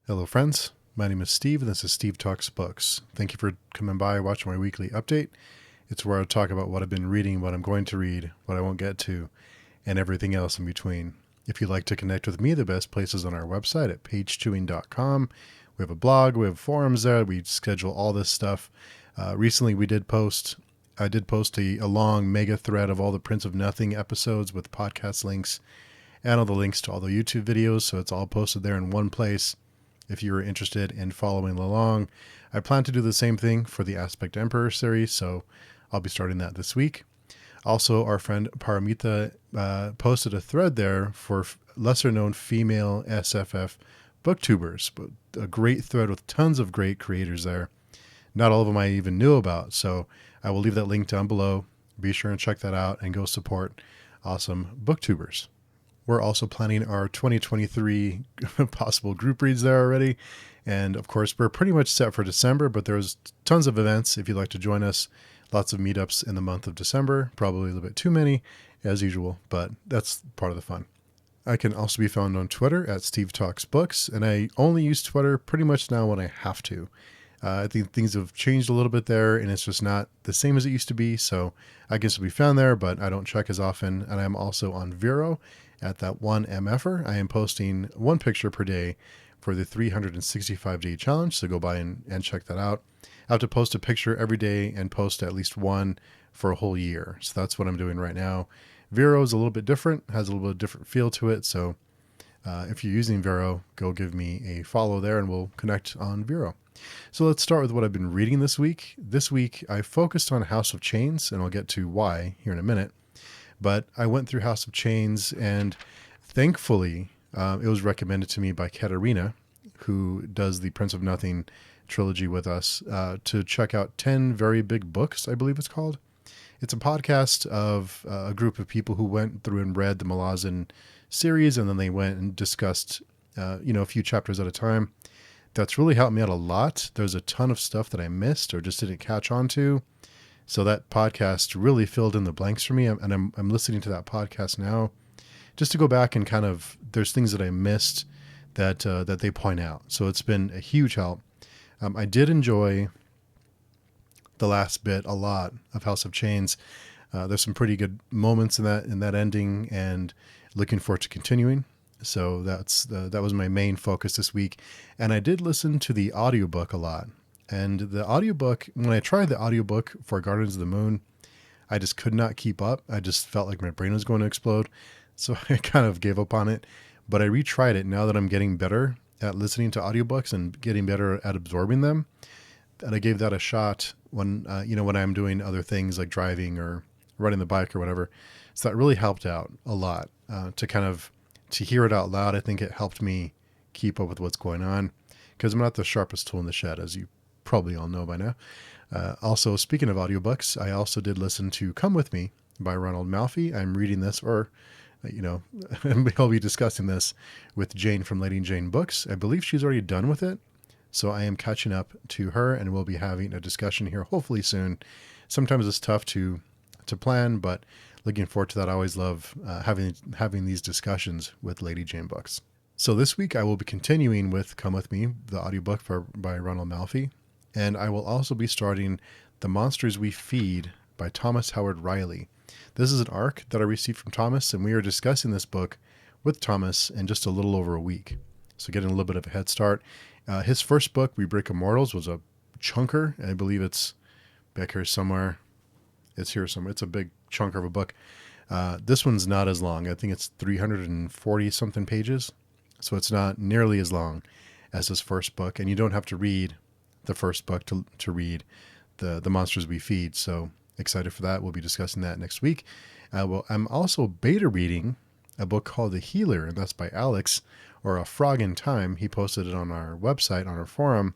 Hello, friends. My name is Steve, and this is Steve Talks Books. Thank you for coming by, watching my weekly update. It's where I talk about what I've been reading, what I'm going to read, what I won't get to, and everything else in between. If you'd like to connect with me, the best place is on our website at pagechewing.com. We have a blog, we have forums there, we schedule all this stuff. Recently, I did post a long mega thread of all the Prince of Nothing episodes with podcast links and all the links to all the YouTube videos, so it's all posted there in one place. If you're interested in following along, I plan to do the same thing for the Aspect Emperor series, so I'll be starting that this week. Also, our friend Paramita posted a thread there for lesser known female SFF booktubers, but a great thread with tons of great creators there. Not all of them I even knew about, so I will leave that link down below. Be sure and check that out and go support awesome booktubers. We're also planning our 2023 possible group reads there already. And of course, we're pretty much set for December, but there's tons of events if you'd like to join us. Lots of meetups in the month of December, probably a little bit too many as usual, but that's part of the fun. I can also be found on Twitter at Steve Talks Books, and I only use Twitter pretty much now when I have to. I think things have changed a little bit there, and it's just not the same as it used to be, so I can still be found there, but I don't check as often. And I'm also on Vero at that one MFer. I am posting one picture per day for the 365-day challenge, so go by and check that out. I have to post a picture every day and post at least one for a whole year, so that's what I'm doing right now. Vero is a little bit different, has a little bit different feel to it, so if you're using Vero, go give me a follow there and we'll connect on Vero. So let's start with what I've been reading this week. This week, I focused on House of Chains, and I'll get to why here in a minute. But I went through House of Chains, and thankfully, it was recommended to me by Katerina, who does the Prince of Nothing trilogy with us, to check out 10 Very Big Books, I believe it's called. It's a podcast of a group of people who went through and read the Malazan series, and then they went and discussed, a few chapters at a time. That's really helped me out a lot. There's a ton of stuff that I missed or just didn't catch on to. So that podcast really filled in the blanks for me. And I'm listening to that podcast now just to go back and there's things that I missed that they point out. So it's been a huge help. I did enjoy the last bit a lot of House of Chains. There's some pretty good moments in that ending, and looking forward to continuing. So that was my main focus this week. And I did listen to the audiobook a lot. And the audiobook, when I tried the audiobook for Guardians of the Moon, I just could not keep up. I just felt like my brain was going to explode. So I kind of gave up on it. But I retried it now that I'm getting better at listening to audiobooks and getting better at absorbing them. And I gave that a shot when I'm doing other things like driving or riding the bike or whatever. So that really helped out a lot to hear it out loud. I think it helped me keep up with what's going on, because I'm not the sharpest tool in the shed, as you probably all know by now. Also, speaking of audiobooks, I also did listen to Come With Me by Ronald Malfi. I'm reading this, I'll be discussing this with Jane from Lady Jane Books. I believe she's already done with it. So I am catching up to her, and we'll be having a discussion here hopefully soon. Sometimes it's tough to plan, but looking forward to that. I always love having these discussions with Lady Jane Books. So this week I will be continuing with Come With Me, the audiobook by Ronald Malfi. And I will also be starting The Monsters We Feed by Thomas Howard Riley. This is an arc that I received from Thomas, and we are discussing this book with Thomas in just a little over a week. So getting a little bit of a head start. His first book, We Break Immortals, was a chunker. I believe it's back here somewhere. It's here somewhere. It's a big chunker of a book. This one's not as long. I think it's 340 something pages. So it's not nearly as long as his first book. And you don't have to read the first book to read the Monsters We Feed. So excited for that. We'll be discussing that next week. I'm also beta reading a book called The Healer, and that's by Alex, or A Frog in Time. He posted it on our website, on our forum,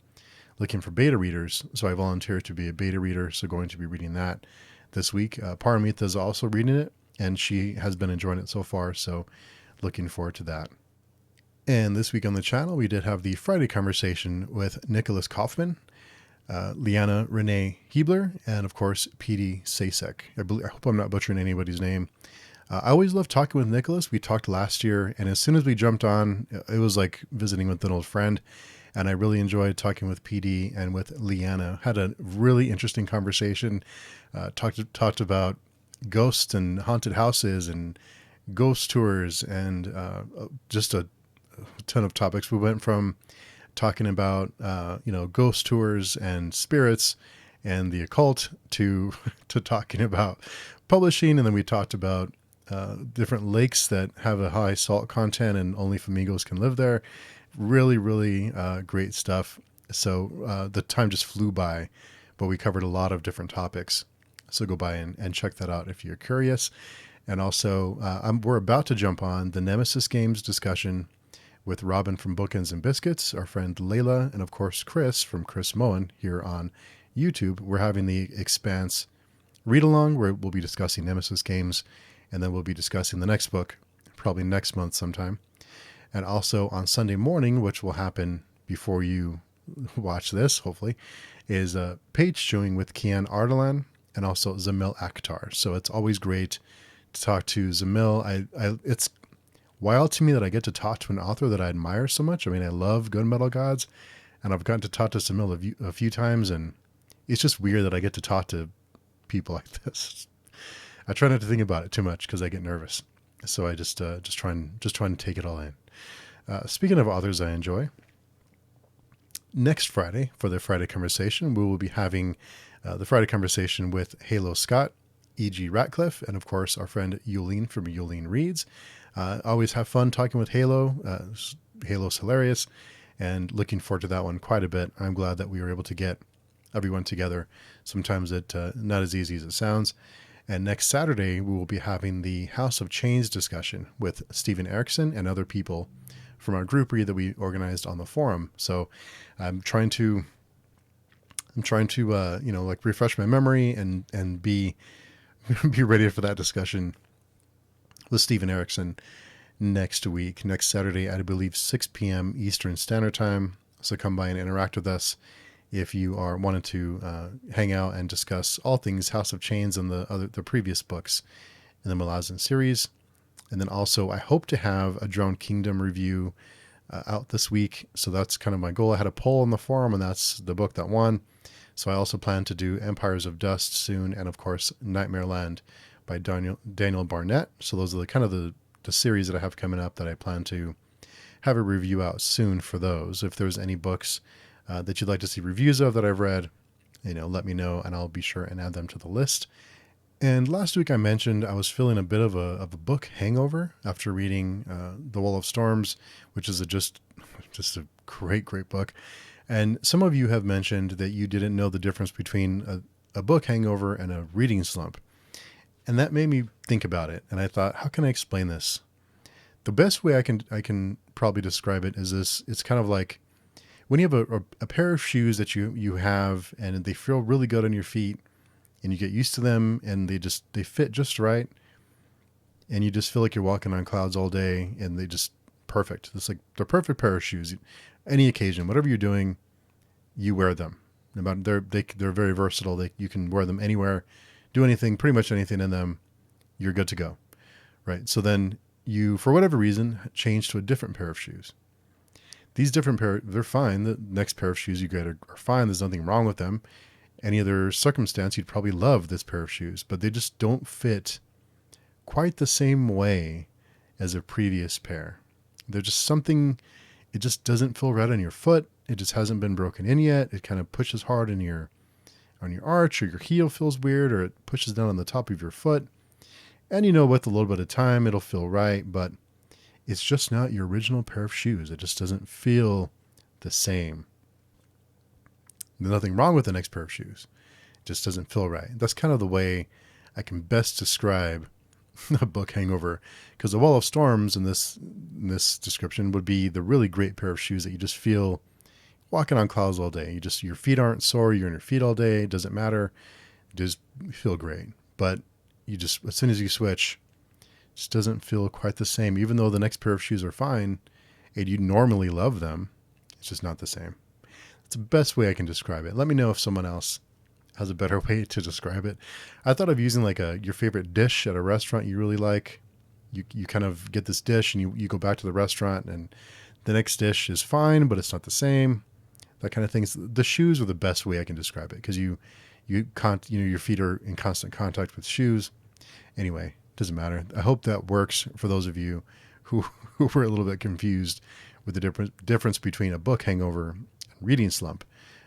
looking for beta readers. So I volunteered to be a beta reader, so going to be reading that this week. Paramita is also reading it, and she has been enjoying it so far, so looking forward to that. And this week on the channel, we did have the Friday conversation with Nicholas Kaufman, Liana Renee Hebler, and of course, Petey Sasek. I hope I'm not butchering anybody's name. I always love talking with Nicholas. We talked last year, and as soon as we jumped on, it was like visiting with an old friend. And I really enjoyed talking with PD and with Leanna. Had a really interesting conversation. Talked about ghosts and haunted houses and ghost tours and just a ton of topics. We went from talking about ghost tours and spirits and the occult to talking about publishing, and then we talked about different lakes that have a high salt content and only flamingos can live there. Really, really great stuff. So the time just flew by, but we covered a lot of different topics. So go by and check that out if you're curious. And also, we're about to jump on the Nemesis Games discussion with Robin from Bookends and Biscuits, our friend Layla, and of course Chris from Chris Moen here on YouTube. We're having the Expanse read-along where we'll be discussing Nemesis Games, and then we'll be discussing the next book, probably next month sometime. And also on Sunday morning, which will happen before you watch this, hopefully, is a page showing with Kian Ardalan and also Zamil Akhtar. So it's always great to talk to Zamil. It's wild to me that I get to talk to an author that I admire so much. I mean, I love Gunmetal Gods, and I've gotten to talk to Zamil a few times, and it's just weird that I get to talk to people like this. I try not to think about it too much because I get nervous. So I just trying to take it all in. Speaking of authors I enjoy, next Friday for the Friday Conversation, we will be having the Friday Conversation with Halo Scott, E.G. Ratcliffe, and of course our friend Yulene from Yulene Reads. Always have fun talking with Halo. Halo's hilarious, and looking forward to that one quite a bit. I'm glad that we were able to get everyone together. Sometimes it's not as easy as it sounds. And next Saturday, we will be having the House of Chains discussion with Stephen Erickson and other people from our group read that we organized on the forum. So I'm trying to refresh my memory and be ready for that discussion with Stephen Erickson next Saturday, I believe 6 p.m. Eastern Standard Time. So come by and interact with us if you are wanting to hang out and discuss all things House of Chains and the previous books in the Malazan series. And then also, I hope to have a Drowned Kingdom review out this week. So that's kind of my goal. I had a poll on the forum, and that's the book that won. So I also plan to do Empires of Dust soon, and of course, Nightmare Land by Daniel Barnett. So those are the series that I have coming up that I plan to have a review out soon for those. If there's any books that you'd like to see reviews of that I've read, let me know, and I'll be sure and add them to the list. And last week I mentioned I was feeling a bit of a book hangover after reading The Wall of Storms, which is just a great book. And some of you have mentioned that you didn't know the difference between a book hangover and a reading slump. And that made me think about it. And I thought, how can I explain this? The best way I can probably describe it is this. It's kind of like when you have a pair of shoes that you have and they feel really good on your feet, and you get used to them and they fit just right, and you just feel like you're walking on clouds all day, and they just perfect. It's like the perfect pair of shoes. Any occasion, whatever you're doing, you wear them. They're very versatile. You can wear them anywhere, do anything, pretty much anything in them, you're good to go, right? So then you, for whatever reason, change to a different pair of shoes. These different they're fine. The next pair of shoes you get are fine. There's nothing wrong with them. Any other circumstance, you'd probably love this pair of shoes, but they just don't fit quite the same way as a previous pair. They're just something, it just doesn't feel right on your foot. It just hasn't been broken in yet. It kind of pushes hard on your arch, or your heel feels weird, or it pushes down on the top of your foot. And with a little bit of time, it'll feel right, but it's just not your original pair of shoes. It just doesn't feel the same. There's nothing wrong with the next pair of shoes. It just doesn't feel right. That's kind of the way I can best describe a book hangover, because The Wall of Storms in this description would be the really great pair of shoes that you just feel walking on clouds all day. Your feet aren't sore. You're on your feet all day. It doesn't matter. You just feel great. But as soon as you switch, it just doesn't feel quite the same. Even though the next pair of shoes are fine and you normally love them, it's just not the same. It's the best way I can describe it. Let me know if someone else has a better way to describe it. I thought of using like your favorite dish at a restaurant you really like. You kind of get this dish and you go back to the restaurant, and The next dish is fine, but it's not the same. That kind of thing. The shoes are the best way I can describe it, because you can't, your feet are in constant contact with shoes. Anyway, doesn't matter. I hope that works for those of you who were a little bit confused with the difference between a book hangover and reading slump.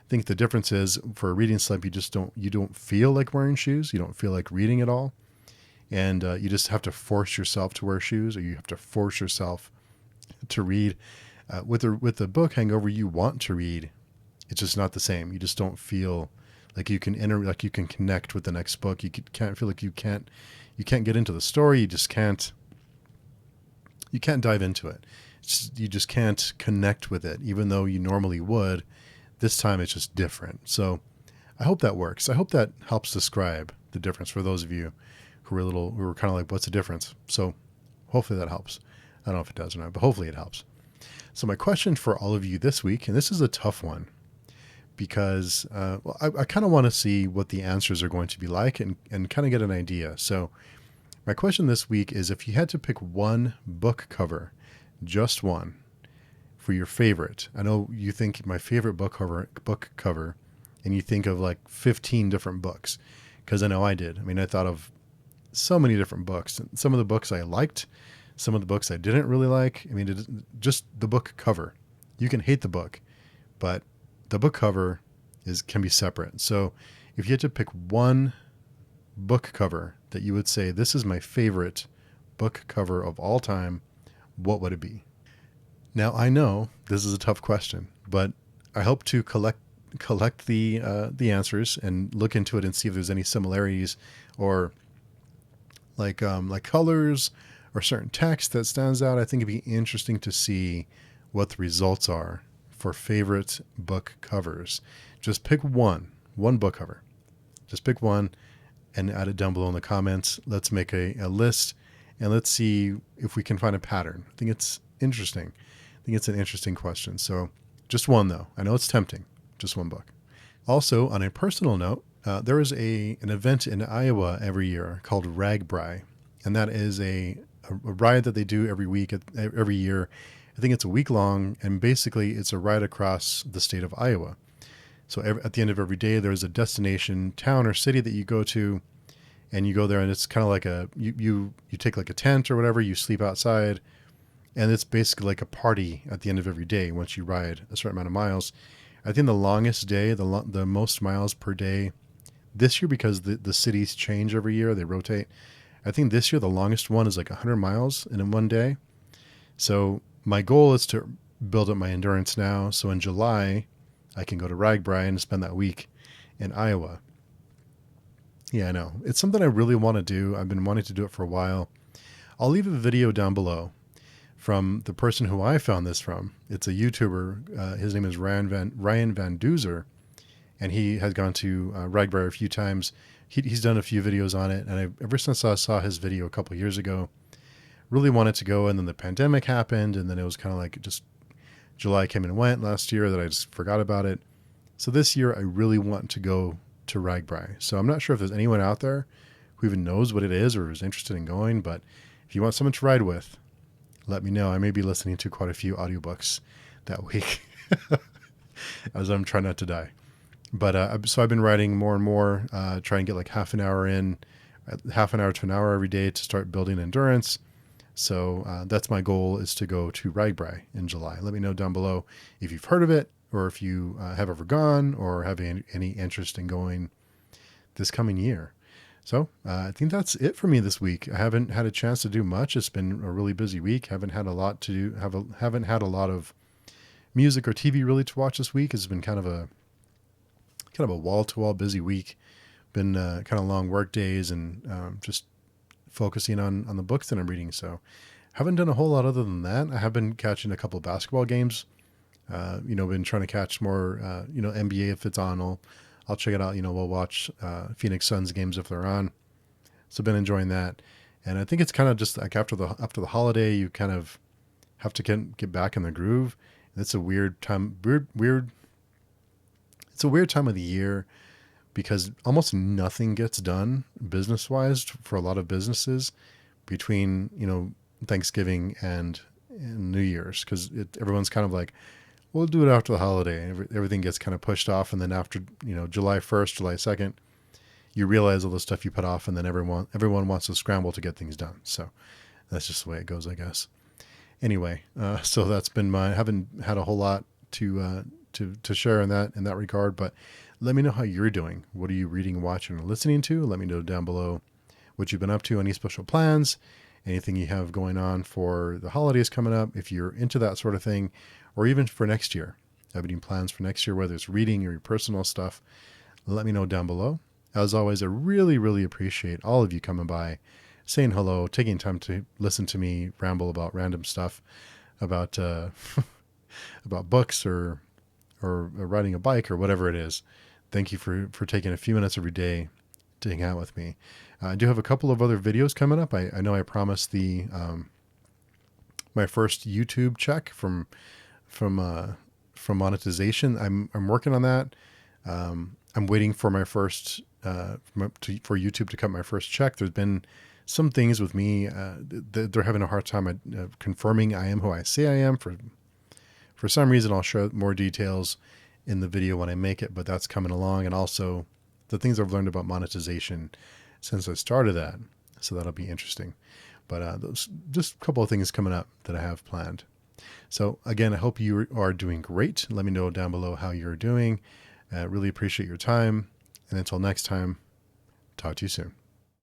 I think the difference is, for a reading slump, you don't feel like wearing shoes. You don't feel like reading at all. And you just have to force yourself to wear shoes, or you have to force yourself to read. With the book hangover, you want to read. It's just not the same. You just don't feel like you can like you can connect with the next book. You can't feel like you can't get into the story. You just can't. You can't dive into it. You just can't connect with it, even though you normally would. This time it's just different. So I hope that works. I hope that helps describe the difference for those of you who were kind of like, what's the difference? So hopefully that helps. I don't know if it does or not, but hopefully it helps. So my question for all of you this week, and this is a tough one, because I kind of want to see what the answers are going to be like, and kind of get an idea. So my question this week is, if you had to pick one book cover, just one, for your favorite. I know you think my favorite book cover, and you think of like 15 different books, because I know I did. I mean, I thought of so many different books. Some of the books I liked, some of the books I didn't really like. I mean, just the book cover. You can hate the book, but the book cover can be separate. So if you had to pick one book cover that you would say, this is my favorite book cover of all time, what would it be? Now, I know this is a tough question, but I hope to collect the answers and look into it and see if there's any similarities, or like colors or certain text that stands out. I think it'd be interesting to see what the results are for favorite book covers. Just pick one book cover. Just pick one and add it down below in the comments. Let's make a list, and let's see if we can find a pattern. I think it's interesting. I think it's an interesting question. So just one, though. I know it's tempting. Just one book. Also, on a personal note, there is an event in Iowa every year called RAGBRAI, and that is a ride that they do every year. I think it's a week long, and basically it's a ride across the state of Iowa. So at the end of every day, there's a destination town or city that you go to, and you go there, and it's kind of like you take like a tent or whatever, you sleep outside, and it's basically like a party at the end of every day once you ride a certain amount of miles. I think the longest day, the most miles per day this year, because the cities change every year, they rotate. I think this year the longest one is like 100 miles in one day. So my goal is to build up my endurance now, so in July I can go to RAGBRAI and spend that week in Iowa. Yeah, I know. It's something I really want to do. I've been wanting to do it for a while. I'll leave a video down below from the person who I found this from. It's a YouTuber. His name is Ryan Van Duzer, and he has gone to RAGBRAI a few times. He's done a few videos on it, and ever since I saw his video a couple years ago, really wanted to go, and then the pandemic happened, and then it was kind of like just July came and went last year that I just forgot about it. So this year I really want to go to RAGBRAI. So I'm not sure if there's anyone out there who even knows what it is or is interested in going, but if you want someone to ride with, let me know. I may be listening to quite a few audiobooks that week as I'm trying not to die. But so I've been riding more and more, try and get like half an hour to an hour every day to start building endurance. So that's my goal, is to go to RAGBRAI in July. Let me know down below if you've heard of it, or if you have ever gone, or have any interest in going this coming year. So I think that's it for me this week. I haven't had a chance to do much. It's been a really busy week. Haven't had a lot to do. Haven't had a lot of music or TV really to watch this week. It's been kind of a wall-to-wall busy week. Been kind of long work days, and just focusing on the books that I'm reading. So haven't done a whole lot other than that. I have been catching a couple of basketball games. Been trying to catch more, NBA if it's on. I'll check it out. We'll watch Phoenix Suns games if they're on. So been enjoying that. And I think it's kind of just like after the holiday, you kind of have to get back in the groove. And it's a weird time. It's a weird time of the year, because almost nothing gets done business-wise for a lot of businesses between, Thanksgiving and New Year's, because everyone's kind of like, we'll do it after the holiday. Everything gets kind of pushed off, and then after July 1st, July 2nd, you realize all the stuff you put off, and then everyone wants to scramble to get things done. So that's just the way it goes, I guess. Anyway, so that's been I haven't had a whole lot to share in that regard, but let me know how you're doing. What are you reading, watching, or listening to? Let me know down below what you've been up to, any special plans, anything you have going on for the holidays coming up, if you're into that sort of thing, or even for next year. Have any plans for next year, whether it's reading or your personal stuff? Let me know down below. As always, I really, really appreciate all of you coming by, saying hello, taking time to listen to me ramble about random stuff, about about books or riding a bike or whatever it is. Thank you for taking a few minutes every day to hang out with me. I do have a couple of other videos coming up. I know I promised the my first YouTube check from monetization. I'm working on that. I'm waiting for my first for YouTube to cut my first check. There's been some things with me they're having a hard time confirming I am who I say I am. For some reason, I'll share more details in the video when I make it, but that's coming along. And also the things I've learned about monetization since I started that. So that'll be interesting. But those just a couple of things coming up that I have planned. So again, I hope you are doing great. Let me know down below how you're doing. Really appreciate your time. And until next time, talk to you soon.